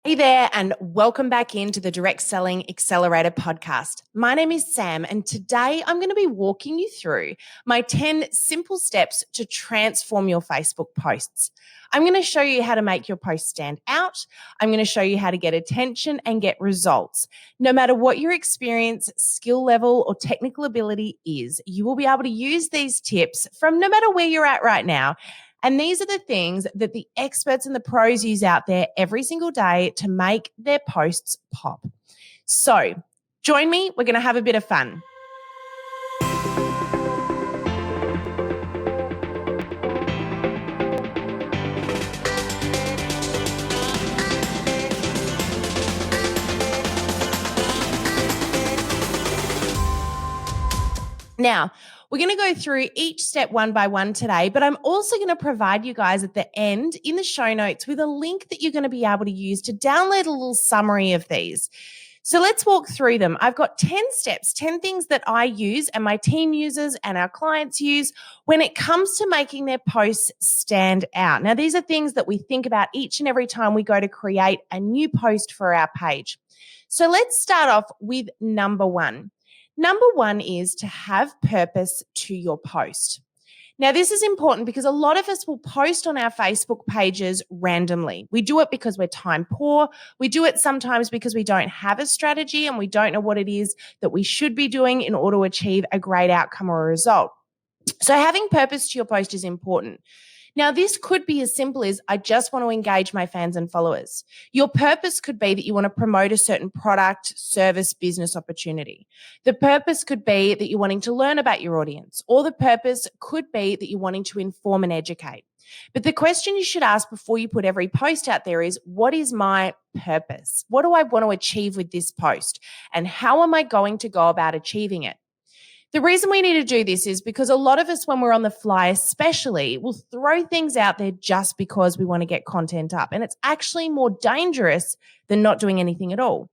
Hey there, and welcome back into the Direct Selling Accelerator podcast. My name is Sam, and today I'm going to be walking you through my 10 simple steps to transform your Facebook posts. I'm going to show you how to make your posts stand out. I'm going to show you how to get attention and get results. No matter what your experience, skill level, or technical ability is, you will be able to use these tips from no matter where you're at right now. And these are the things that the experts and the pros use out there every single day to make their posts pop. So join me. We're going to have a bit of fun. Now, we're going to go through each step one by one today, but I'm also going to provide you guys at the end in the show notes with a link that you're going to be able to use to download a little summary of these. So let's walk through them. I've got 10 steps, 10 things that I use and my team uses and our clients use when it comes to making their posts stand out. Now, these are things that we think about each and every time we go to create a new post for our page. So let's start off with number one. Number one is to have purpose to your post. Now, this is important because a lot of us will post on our Facebook pages randomly. We do it because we're time poor. We do it sometimes because we don't have a strategy and we don't know what it is that we should be doing in order to achieve a great outcome or a result. So having purpose to your post is important. Now, this could be as simple as I just want to engage my fans and followers. Your purpose could be that you want to promote a certain product, service, business opportunity. The purpose could be that you're wanting to learn about your audience, or the purpose could be that you're wanting to inform and educate. But the question you should ask before you put every post out there is, what is my purpose? What do I want to achieve with this post? And how am I going to go about achieving it? The reason we need to do this is because a lot of us, when we're on the fly especially, will throw things out there just because we want to get content up. And it's actually more dangerous than not doing anything at all.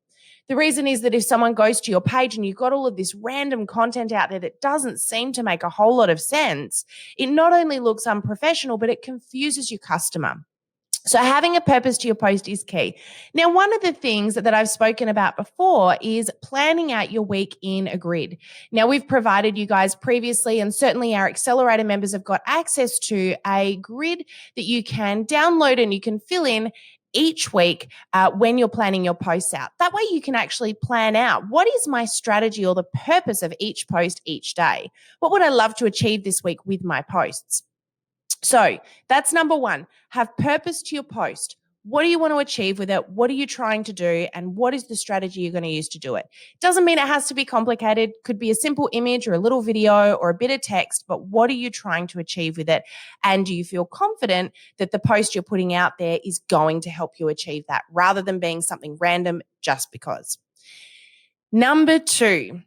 The reason is that if someone goes to your page and you've got all of this random content out there that doesn't seem to make a whole lot of sense, it not only looks unprofessional, but it confuses your customer. So having a purpose to your post is key. Now, one of the things that I've spoken about before is planning out your week in a grid. Now, we've provided you guys previously, and certainly our Accelerator members have got access to a grid that you can download and you can fill in each week when you're planning your posts out. That way you can actually plan out, what is my strategy or the purpose of each post each day? What would I love to achieve this week with my posts? So that's number one. Have purpose to your post. What do you want to achieve with it? What are you trying to do? And what is the strategy you're going to use to do it? Doesn't mean it has to be complicated. Could be a simple image or a little video or a bit of text, but what are you trying to achieve with it? And do you feel confident that the post you're putting out there is going to help you achieve that rather than being something random just because? Number two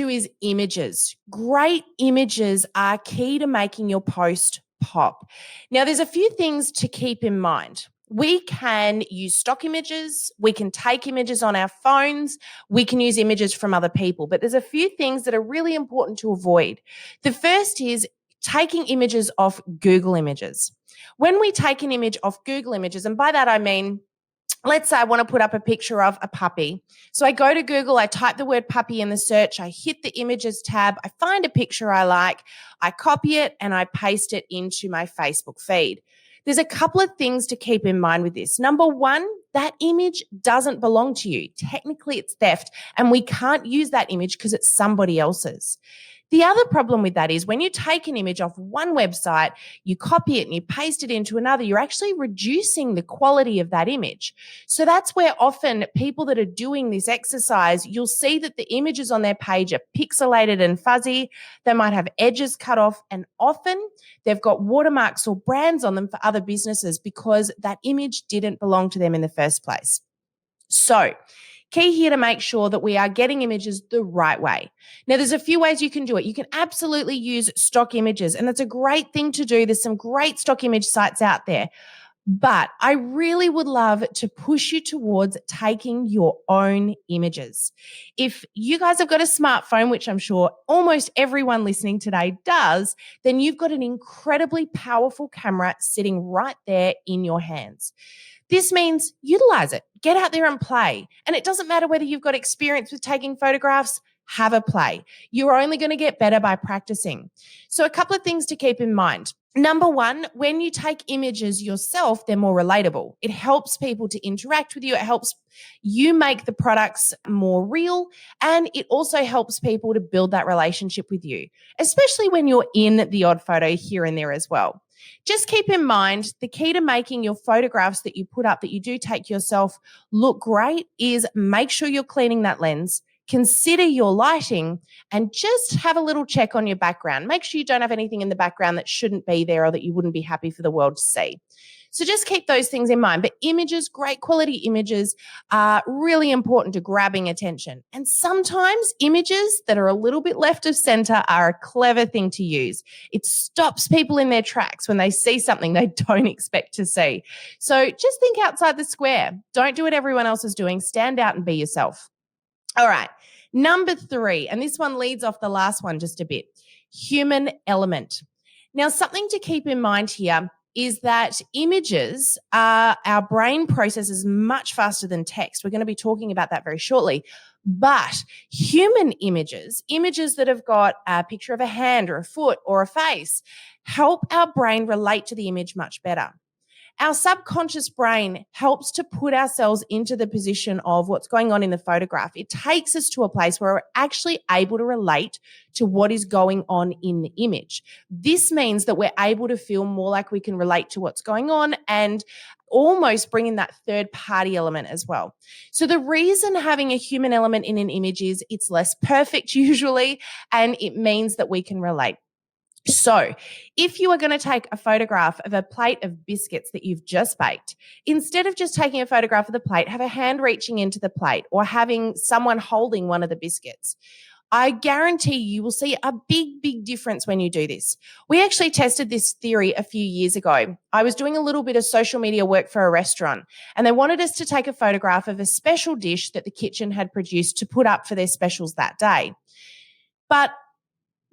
is images. Great images are key to making your post pop. Now, there's a few things to keep in mind. We can use stock images. We can take images on our phones. We can use images from other people. But there's a few things that are really important to avoid. The first is taking images off Google Images. When we take an image off Google Images, and by that I mean, let's say I want to put up a picture of a puppy. So I go to Google, I type the word puppy in the search, I hit the images tab, I find a picture I like, I copy it and I paste it into my Facebook feed. There's a couple of things to keep in mind with this. Number one, that image doesn't belong to you. Technically, it's theft, and we can't use that image because it's somebody else's. The other problem with that is when you take an image off one website, you copy it and you paste it into another, you're actually reducing the quality of that image. So that's where often people that are doing this exercise, you'll see that the images on their page are pixelated and fuzzy. They might have edges cut off, and often they've got watermarks or brands on them for other businesses because that image didn't belong to them in the first place. So key here to make sure that we are getting images the right way. Now, there's a few ways you can do it. You can absolutely use stock images, and that's a great thing to do. There's some great stock image sites out there. But I really would love to push you towards taking your own images. If you guys have got a smartphone, which I'm sure almost everyone listening today does, then you've got an incredibly powerful camera sitting right there in your hands. This means utilize it. Get out there and play. And it doesn't matter whether you've got experience with taking photographs, have a play. You're only going to get better by practicing. So a couple of things to keep in mind. Number one, when you take images yourself, they're more relatable. It helps people to interact with you. It helps you make the products more real. And it also helps people to build that relationship with you, especially when you're in the odd photo here and there as well. Just keep in mind the key to making your photographs that you put up that you do take yourself look great is make sure you're cleaning that lens, consider your lighting, and just have a little check on your background. Make sure you don't have anything in the background that shouldn't be there or that you wouldn't be happy for the world to see. So just keep those things in mind. But images, great quality images, are really important to grabbing attention. And sometimes images that are a little bit left of center are a clever thing to use. It stops people in their tracks when they see something they don't expect to see. So just think outside the square. Don't do what everyone else is doing. Stand out and be yourself. All right. Number 3, and this one leads off the last one just a bit, human element. Now, something to keep in mind here is that images, our brain processes much faster than text. We're going to be talking about that very shortly. But human images that have got a picture of a hand or a foot or a face, help our brain relate to the image much better. Our subconscious brain helps to put ourselves into the position of what's going on in the photograph. It takes us to a place where we're actually able to relate to what is going on in the image. This means that we're able to feel more like we can relate to what's going on and almost bring in that third party element as well. So the reason having a human element in an image is it's less perfect usually, and it means that we can relate. So, if you are going to take a photograph of a plate of biscuits that you've just baked, instead of just taking a photograph of the plate, have a hand reaching into the plate or having someone holding one of the biscuits. I guarantee you will see a big difference when you do this. We actually tested this theory a few years ago. I was doing a little bit of social media work for a restaurant, and they wanted us to take a photograph of a special dish that the kitchen had produced to put up for their specials that day. But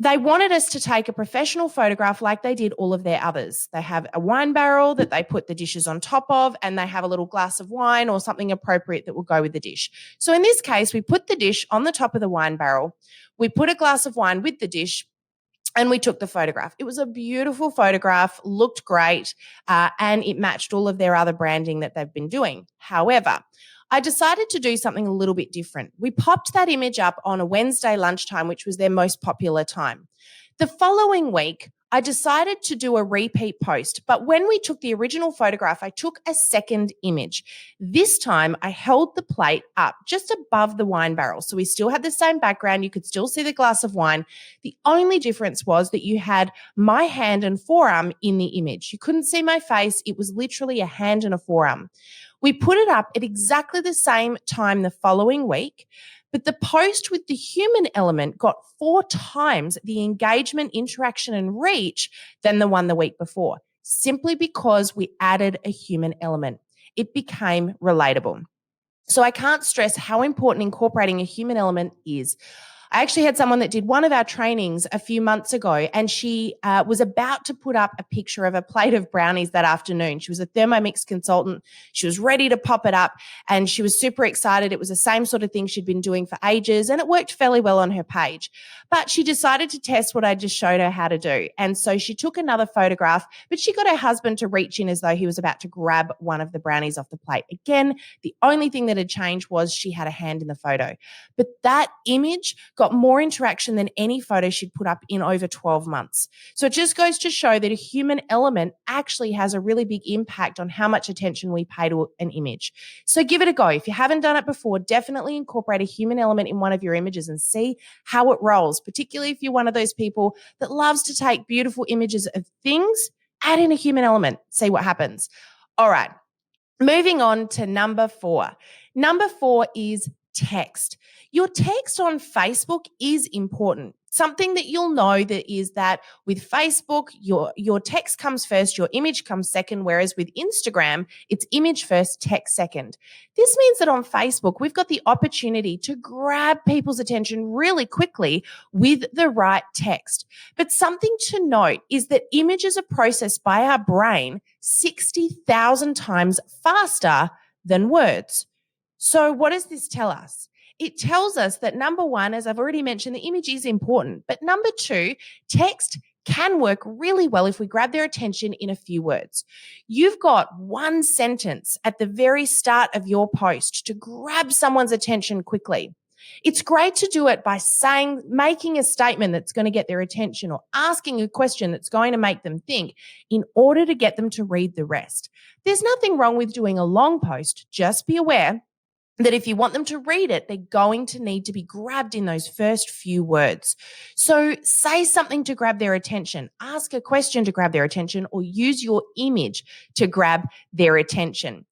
they wanted us to take a professional photograph like they did all of their others. They have a wine barrel that they put the dishes on top of, and they have a little glass of wine or something appropriate that will go with the dish. So in this case, we put the dish on the top of the wine barrel. We put a glass of wine with the dish, and we took the photograph. It was a beautiful photograph, looked great, and it matched all of their other branding that they've been doing. However, I decided to do something a little bit different. We popped that image up on a Wednesday lunchtime, which was their most popular time. The following week, I decided to do a repeat post, but when we took the original photograph, I took a second image. This time, I held the plate up just above the wine barrel. So we still had the same background. You could still see the glass of wine. The only difference was that you had my hand and forearm in the image. You couldn't see my face. It was literally a hand and a forearm. We put it up at exactly the same time the following week, but the post with the human element got 4 times the engagement, interaction, and reach than the one the week before, simply because we added a human element. It became relatable. So I can't stress how important incorporating a human element is. I actually had someone that did one of our trainings a few months ago, and she was about to put up a picture of a plate of brownies that afternoon. She was a Thermomix consultant. She was ready to pop it up, and she was super excited. It was the same sort of thing she'd been doing for ages, and it worked fairly well on her page. But she decided to test what I just showed her how to do. And so she took another photograph, but she got her husband to reach in as though he was about to grab one of the brownies off the plate. Again, the only thing that had changed was she had a hand in the photo. But that image got more interaction than any photo she'd put up in over 12 months. So it just goes to show that a human element actually has a really big impact on how much attention we pay to an image. So give it a go. If you haven't done it before, definitely incorporate a human element in one of your images and see how it rolls, particularly if you're one of those people that loves to take beautiful images of things. Add in a human element, see what happens. All right, moving on to number 4. Number 4 is text. Your text on Facebook is important. Something that you'll know that is that with Facebook, your text comes first, your image comes second, whereas with Instagram, it's image first, text second. This means that on Facebook, we've got the opportunity to grab people's attention really quickly with the right text. But something to note is that images are processed by our brain 60,000 times faster than words. So what does this tell us? It tells us that number one, as I've already mentioned, the image is important. But number two, text can work really well if we grab their attention in a few words. You've got one sentence at the very start of your post to grab someone's attention quickly. It's great to do it by making a statement that's going to get their attention or asking a question that's going to make them think in order to get them to read the rest. There's nothing wrong with doing a long post. Just be aware that if you want them to read it, they're going to need to be grabbed in those first few words. So say something to grab their attention, ask a question to grab their attention, or use your image to grab their attention.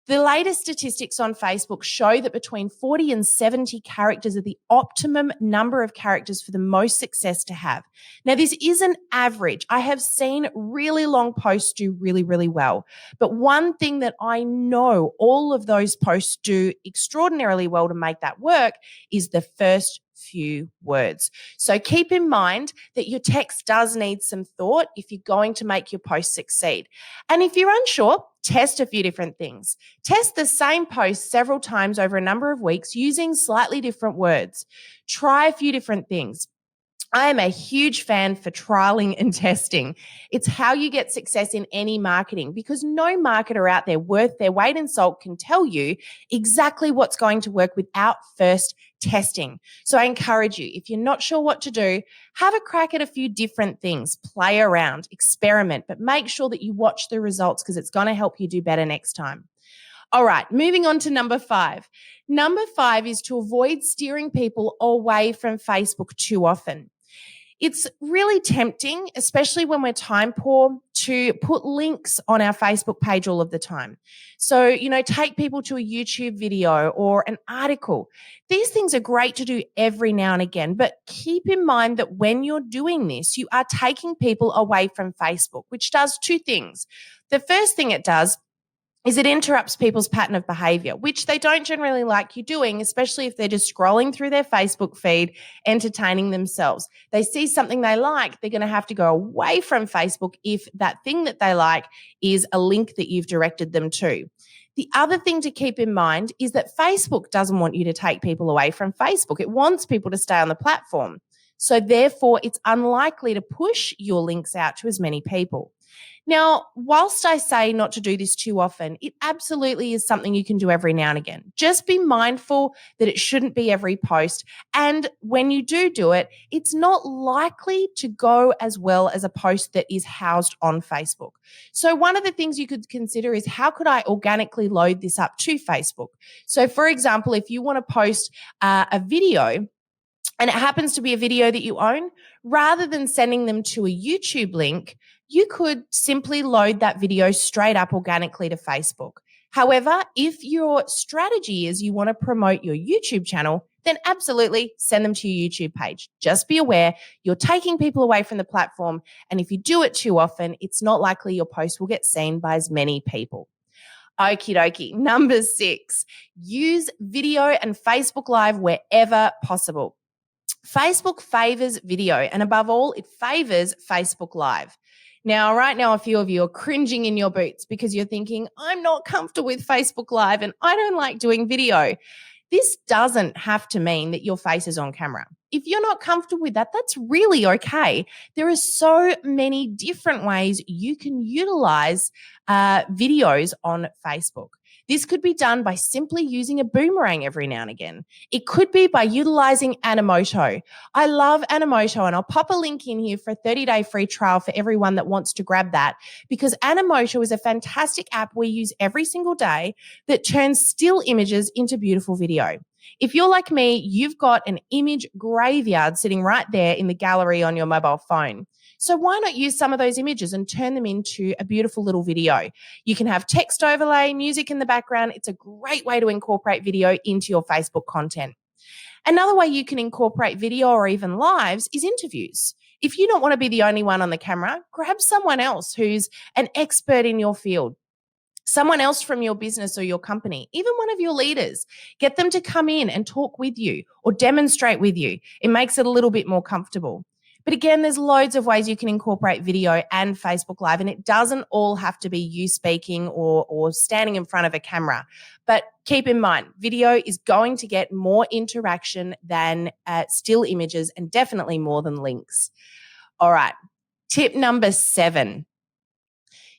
The latest statistics on Facebook show that between 40 and 70 characters are the optimum number of characters for the most success to have. Now, this is an average. I have seen really long posts do really, really well. But one thing that I know all of those posts do extraordinarily well to make that work is the first few words. So keep in mind that your text does need some thought if you're going to make your post succeed. And if you're unsure, test a few different things. Test the same post several times over a number of weeks using slightly different words. Try a few different things. I am a huge fan for trialing and testing. It's how you get success in any marketing because no marketer out there worth their weight in salt can tell you exactly what's going to work without first testing. So I encourage you, if you're not sure what to do, have a crack at a few different things, play around, experiment, but make sure that you watch the results because it's going to help you do better next time. All right, moving on to number 5. Number 5 is to avoid steering people away from Facebook too often. It's really tempting, especially when we're time poor, to put links on our Facebook page all of the time. So, take people to a YouTube video or an article. These things are great to do every now and again, but keep in mind that when you're doing this, you are taking people away from Facebook, which does two things. The first thing it does is it interrupts people's pattern of behavior, which they don't generally like you doing, especially if they're just scrolling through their Facebook feed, entertaining themselves. They see something they like, they're going to have to go away from Facebook if that thing that they like is a link that you've directed them to. The other thing to keep in mind is that Facebook doesn't want you to take people away from Facebook. It wants people to stay on the platform. So therefore, it's unlikely to push your links out to as many people. Now, whilst I say not to do this too often, it absolutely is something you can do every now and again. Just be mindful that it shouldn't be every post. And when you do it, it's not likely to go as well as a post that is housed on Facebook. So one of the things you could consider is how could I organically load this up to Facebook? So for example, if you want to post a video, and it happens to be a video that you own, rather than sending them to a YouTube link, you could simply load that video straight up organically to Facebook. However, if your strategy is you want to promote your YouTube channel, then absolutely send them to your YouTube page. Just be aware you're taking people away from the platform. And if you do it too often, it's not likely your post will get seen by as many people. Okie dokie. Number 6, use video and Facebook Live wherever possible. Facebook favors video, and above all, it favors Facebook Live. Now, right now, a few of you are cringing in your boots because you're thinking, I'm not comfortable with Facebook Live and I don't like doing video. This doesn't have to mean that your face is on camera. If you're not comfortable with that, that's really okay. There are so many different ways you can utilize videos on Facebook. This could be done by simply using a boomerang every now and again. It could be by utilizing Animoto. I love Animoto, and I'll pop a link in here for a 30-day free trial for everyone that wants to grab that, because Animoto is a fantastic app we use every single day that turns still images into beautiful video. If you're like me, you've got an image graveyard sitting right there in the gallery on your mobile phone. So why not use some of those images and turn them into a beautiful little video? You can have text overlay, music in the background. It's a great way to incorporate video into your Facebook content. Another way you can incorporate video or even lives is interviews. If you don't want to be the only one on the camera, grab someone else who's an expert in your field, someone else from your business or your company, even one of your leaders. Get them to come in and talk with you or demonstrate with you. It makes it a little bit more comfortable. But again, there's loads of ways you can incorporate video and Facebook Live, and it doesn't all have to be you speaking or standing in front of a camera. But keep in mind, video is going to get more interaction than still images, and definitely more than links. All right, tip number 7.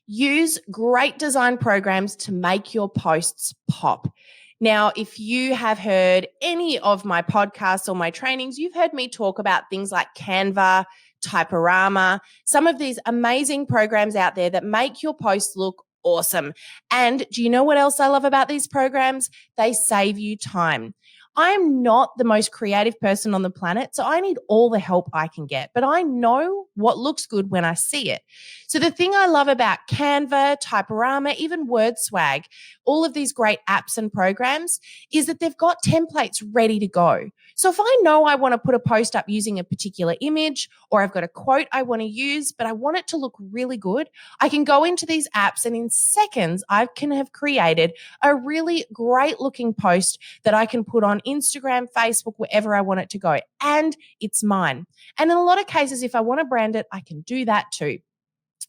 Use great design programs to make your posts pop. Now, if you have heard any of my podcasts or my trainings, you've heard me talk about things like Canva, Typorama, some of these amazing programs out there that make your posts look awesome. And do you know what else I love about these programs? They save you time. I'm not the most creative person on the planet, so I need all the help I can get, but I know what looks good when I see it. So the thing I love about Canva, Typorama, even WordSwag, all of these great apps and programs is that they've got templates ready to go. So if I know I want to put a post up using a particular image, or I've got a quote I want to use, but I want it to look really good, I can go into these apps and in seconds, I can have created a really great looking post that I can put on Instagram, Facebook, wherever I want it to go. And it's mine. And in a lot of cases, if I want to brand it, I can do that too.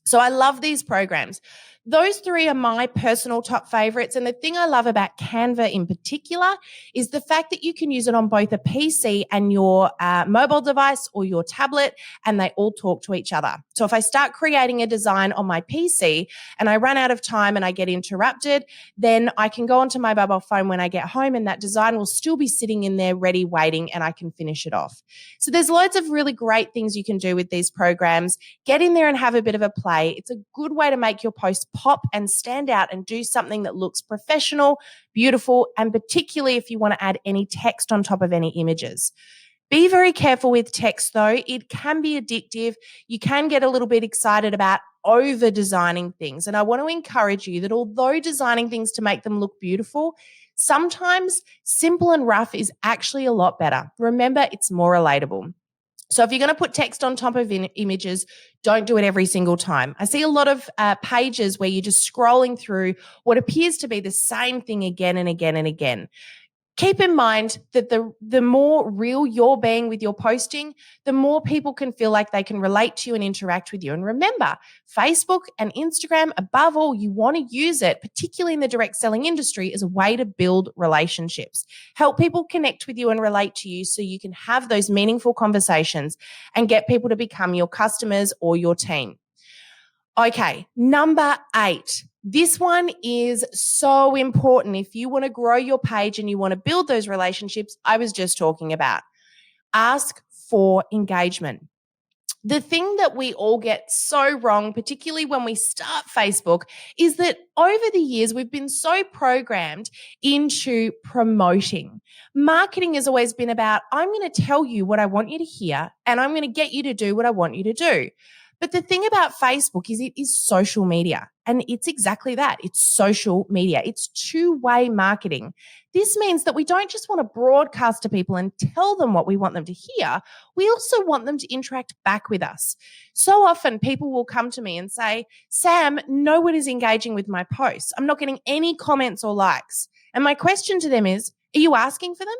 So I love these programs. Those 3 are my personal top favorites. And the thing I love about Canva in particular is the fact that you can use it on both a PC and your mobile device or your tablet, and they all talk to each other. So if I start creating a design on my PC and I run out of time and I get interrupted, then I can go onto my mobile phone when I get home and that design will still be sitting in there ready, waiting, and I can finish it off. So there's loads of really great things you can do with these programs. Get in there and have a bit of a play. It's a good way to make your post pop and stand out and do something that looks professional, beautiful, and particularly if you want to add any text on top of any images. Be very careful with text though. It can be addictive. You can get a little bit excited about over designing things. And I want to encourage you that although designing things to make them look beautiful, sometimes simple and rough is actually a lot better. Remember, it's more relatable. So if you're going to put text on top of images, don't do it every single time. I see a lot of pages where you're just scrolling through what appears to be the same thing again and again and again. Keep in mind that the more real you're being with your posting, the more people can feel like they can relate to you and interact with you. And remember, Facebook and Instagram, above all, you want to use it, particularly in the direct selling industry, as a way to build relationships. Help people connect with you and relate to you so you can have those meaningful conversations and get people to become your customers or your team. Okay, number 8. This one is so important if you want to grow your page and you want to build those relationships I was just talking about. Ask for engagement. The thing that we all get so wrong, particularly when we start Facebook, is that over the years, we've been so programmed into promoting. Marketing has always been about, I'm going to tell you what I want you to hear, and I'm going to get you to do what I want you to do. But the thing about Facebook is it is social media, and it's exactly that. It's social media. It's two-way marketing. This means that we don't just want to broadcast to people and tell them what we want them to hear. We also want them to interact back with us. So often people will come to me and say, Sam, no one is engaging with my posts. I'm not getting any comments or likes. And my question to them is, are you asking for them?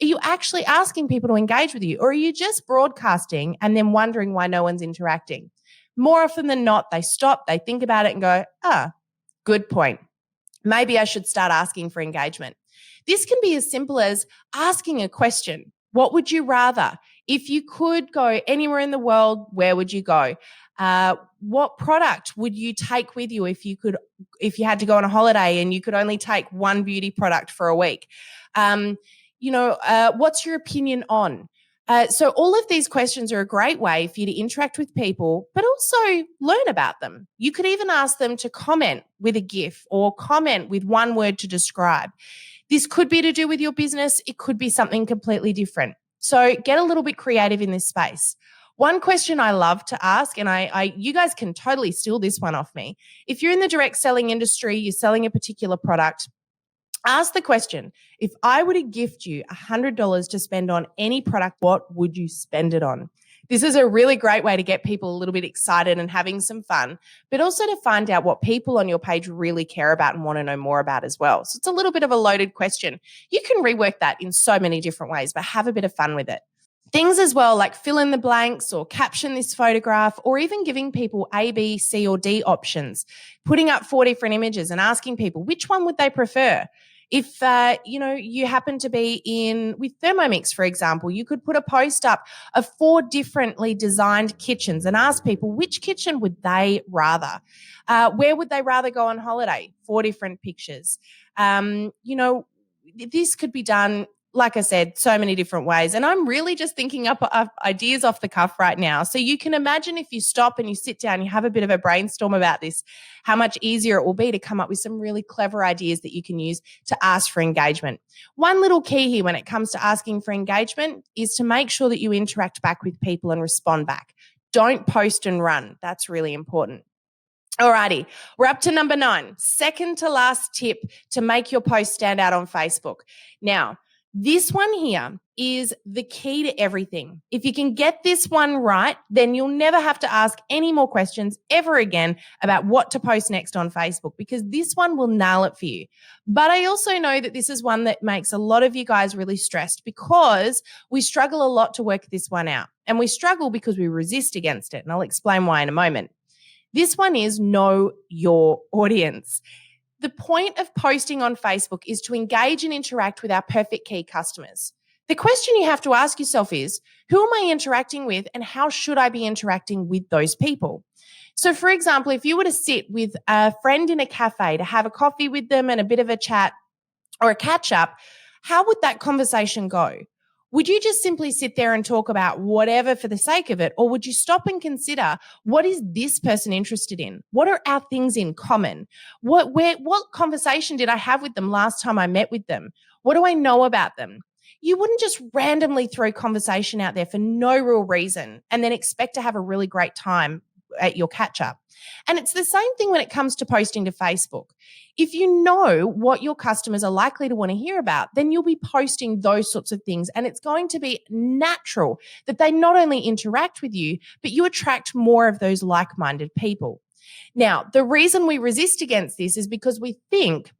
Are you actually asking people to engage with you? Or are you just broadcasting and then wondering why no one's interacting? More often than not, they stop, they think about it and go, good point. Maybe I should start asking for engagement. This can be as simple as asking a question. What would you rather? If you could go anywhere in the world, where would you go? What product would you take with you if you had to go on a holiday and you could only take one beauty product for a week? What's your opinion on? So all of these questions are a great way for you to interact with people, but also learn about them. You could even ask them to comment with a GIF or comment with one word to describe. This could be to do with your business. It could be something completely different. So get a little bit creative in this space. One question I love to ask, and you guys can totally steal this one off me. If you're in the direct selling industry, you're selling a particular product, Ask the question, if I were to gift you $100 to spend on any product, what would you spend it on? This is a really great way to get people a little bit excited and having some fun, but also to find out what people on your page really care about and want to know more about as well. So it's a little bit of a loaded question. You can rework that in so many different ways, but have a bit of fun with it. Things as well like fill in the blanks or caption this photograph, or even giving people A, B, C, or D options, putting up 4 different images and asking people which one would they prefer. If you happen to be in with Thermomix, for example, you could put a post up of 4 differently designed kitchens and ask people which kitchen would they rather. Where would they rather go on holiday? 4 different pictures. This could be done, like I said, so many different ways. And I'm really just thinking up ideas off the cuff right now. So you can imagine if you stop and you sit down, you have a bit of a brainstorm about this, how much easier it will be to come up with some really clever ideas that you can use to ask for engagement. One little key here when it comes to asking for engagement is to make sure that you interact back with people and respond back. Don't post and run. That's really important. Alrighty, we're up to number 9. Second to last tip to make your post stand out on Facebook. Now, this one here is the key to everything. If you can get this one right, then you'll never have to ask any more questions ever again about what to post next on Facebook, because this one will nail it for you. But I also know that this is one that makes a lot of you guys really stressed, because we struggle a lot to work this one out. And we struggle because we resist against it. And I'll explain why in a moment. This one is know your audience. The point of posting on Facebook is to engage and interact with our perfect key customers. The question you have to ask yourself is, who am I interacting with and how should I be interacting with those people? So, for example, if you were to sit with a friend in a cafe to have a coffee with them and a bit of a chat or a catch up, how would that conversation go? Would you just simply sit there and talk about whatever for the sake of it? Or would you stop and consider, what is this person interested in? What are our things in common? What conversation did I have with them last time I met with them? What do I know about them? You wouldn't just randomly throw conversation out there for no real reason and then expect to have a really great time at your catch up. And it's the same thing when it comes to posting to Facebook. If you know what your customers are likely to want to hear about, then you'll be posting those sorts of things. And it's going to be natural that they not only interact with you, but you attract more of those like-minded people. Now, the reason we resist against this is because we think,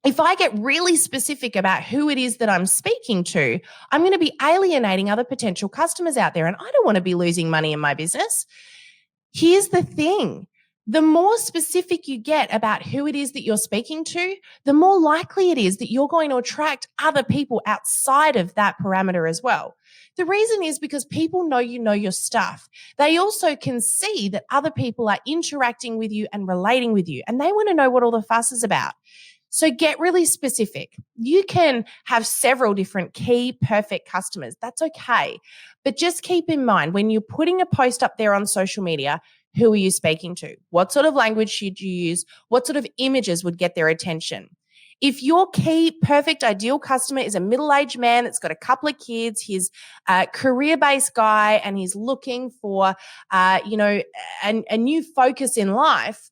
if I get really specific about who it is that I'm speaking to, I'm going to be alienating other potential customers out there. And I don't want to be losing money in my business. Here's the thing. The more specific you get about who it is that you're speaking to, the more likely it is that you're going to attract other people outside of that parameter as well. The reason is because people know you know your stuff. They also can see that other people are interacting with you and relating with you, and they want to know what all the fuss is about. So get really specific. You can have several different key perfect customers. That's okay. But just keep in mind, when you're putting a post up there on social media, who are you speaking to? What sort of language should you use? What sort of images would get their attention? If your key perfect ideal customer is a middle-aged man that's got a couple of kids, he's a career-based guy, and he's looking for a new focus in life,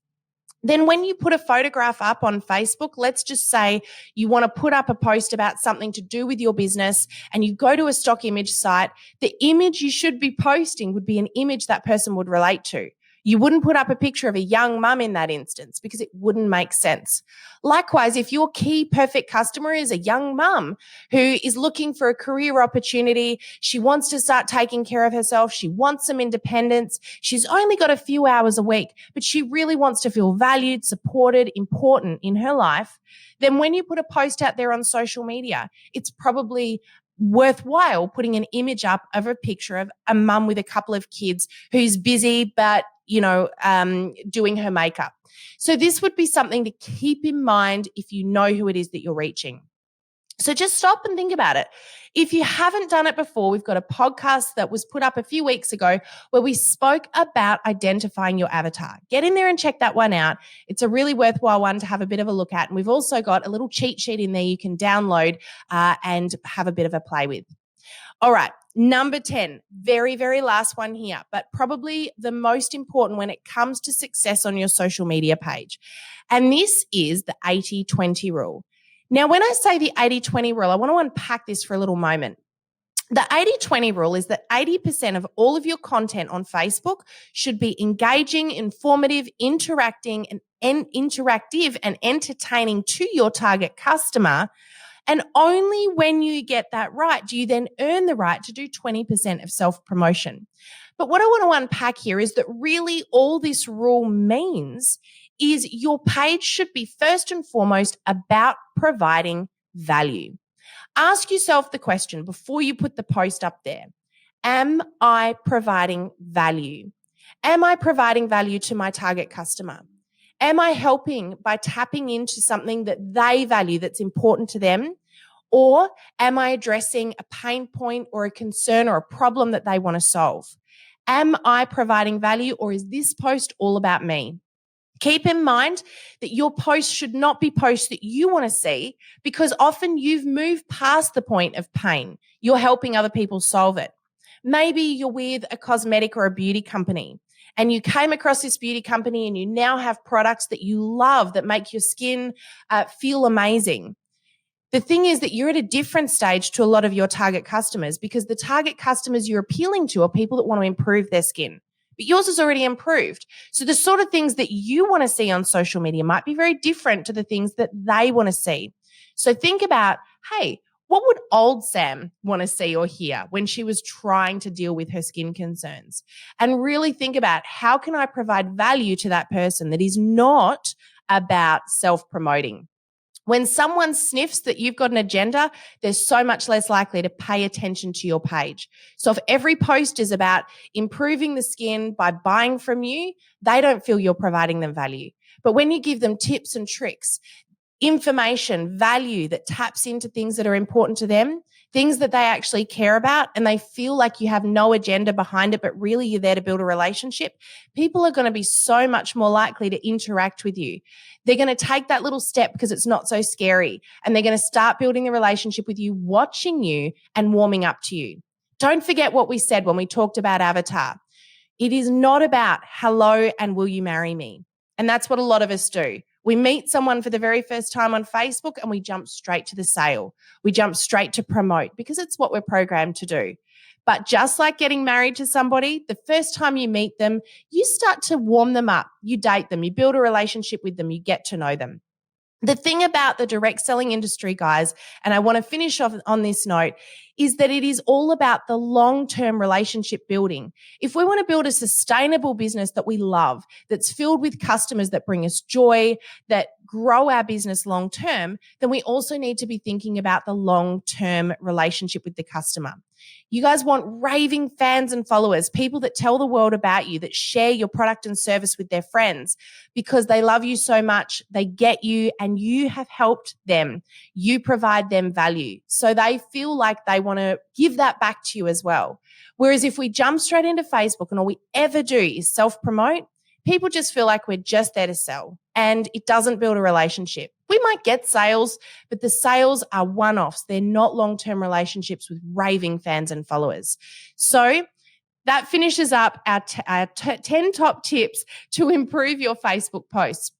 then when you put a photograph up on Facebook, let's just say you want to put up a post about something to do with your business and you go to a stock image site, the image you should be posting would be an image that person would relate to. You wouldn't put up a picture of a young mum in that instance because it wouldn't make sense. Likewise, if your key perfect customer is a young mum who is looking for a career opportunity, she wants to start taking care of herself, she wants some independence, she's only got a few hours a week, but she really wants to feel valued, supported, important in her life, then when you put a post out there on social media, it's probably worthwhile putting an image up of a picture of a mum with a couple of kids who's busy but doing her makeup. So this would be something to keep in mind if you know who it is that you're reaching. So just stop and think about it. If you haven't done it before, we've got a podcast that was put up a few weeks ago where we spoke about identifying your avatar. Get in there and check that one out. It's a really worthwhile one to have a bit of a look at. And we've also got a little cheat sheet in there you can download and have a bit of a play with. All right, number 10, very, very last one here, but probably the most important when it comes to success on your social media page. And this is the 80-20 rule. Now, when I say the 80-20 rule, I want to unpack this for a little moment. The 80-20 rule is that 80% of all of your content on Facebook should be engaging, informative, interactive, and entertaining to your target customer. And only when you get that right do you then earn the right to do 20% of self-promotion. But what I want to unpack here is that really all this rule means is your page should be first and foremost about providing value. Ask yourself the question before you put the post up there. Am I providing value? Am I providing value to my target customer? Am I helping by tapping into something that they value that's important to them? Or am I addressing a pain point or a concern or a problem that they want to solve? Am I providing value, or is this post all about me? Keep in mind that your posts should not be posts that you want to see, because often you've moved past the point of pain. You're helping other people solve it. Maybe you're with a cosmetic or a beauty company and you came across this beauty company and you now have products that you love that make your skin feel amazing. The thing is that you're at a different stage to a lot of your target customers, because the target customers you're appealing to are people that want to improve their skin. But yours is already improved. So the sort of things that you want to see on social media might be very different to the things that they want to see. So think about, hey, what would old Sam want to see or hear when she was trying to deal with her skin concerns? And really think about, how can I provide value to that person that is not about self-promoting? When someone sniffs that you've got an agenda, they're so much less likely to pay attention to your page. So if every post is about improving the skin by buying from you, they don't feel you're providing them value. But when you give them tips and tricks, information, value that taps into things that are important to them, things that they actually care about, and they feel like you have no agenda behind it, but really you're there to build a relationship, people are going to be so much more likely to interact with you. They're going to take that little step because it's not so scary, and they're going to start building the relationship with you, watching you and warming up to you. Don't forget what we said when we talked about Avatar. It is not about hello and will you marry me? And that's what a lot of us do. We meet someone for the very first time on Facebook and we jump straight to the sale. We jump straight to promote because it's what we're programmed to do. But just like getting married to somebody, the first time you meet them, you start to warm them up. You date them, you build a relationship with them, you get to know them. The thing about the direct selling industry, guys, and I want to finish off on this note, is that it is all about the long-term relationship building. If we want to build a sustainable business that we love, that's filled with customers that bring us joy, that grow our business long-term, then we also need to be thinking about the long-term relationship with the customer. You guys want raving fans and followers, people that tell the world about you, that share your product and service with their friends because they love you so much, they get you, and you have helped them. You provide them value. So they feel like they want to give that back to you as well. Whereas if we jump straight into Facebook and all we ever do is self-promote, people just feel like we're just there to sell, and it doesn't build a relationship. We might get sales, but the sales are one-offs. They're not long-term relationships with raving fans and followers. So that finishes up our 10 top tips to improve your Facebook posts.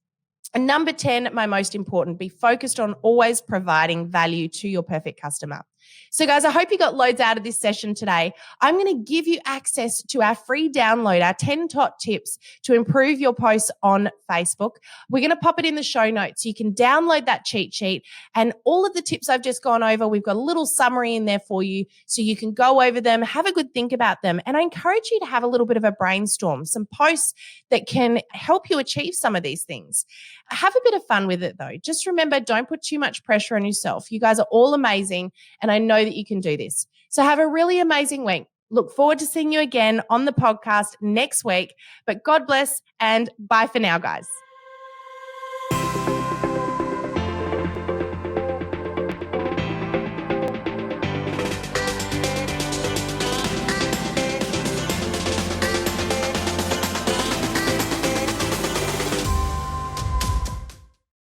And number 10, my most important, be focused on always providing value to your perfect customer. So guys, I hope you got loads out of this session today. I'm going to give you access to our free download, our 10 top tips to improve your posts on Facebook. We're going to pop it in the show notes. So you can download that cheat sheet, and all of the tips I've just gone over, we've got a little summary in there for you so you can go over them, have a good think about them. And I encourage you to have a little bit of a brainstorm, some posts that can help you achieve some of these things. Have a bit of fun with it though. Just remember, don't put too much pressure on yourself. You guys are all amazing, and I know that you can do this. So have a really amazing week. Look forward to seeing you again on the podcast next week. But God bless, and bye for now, guys.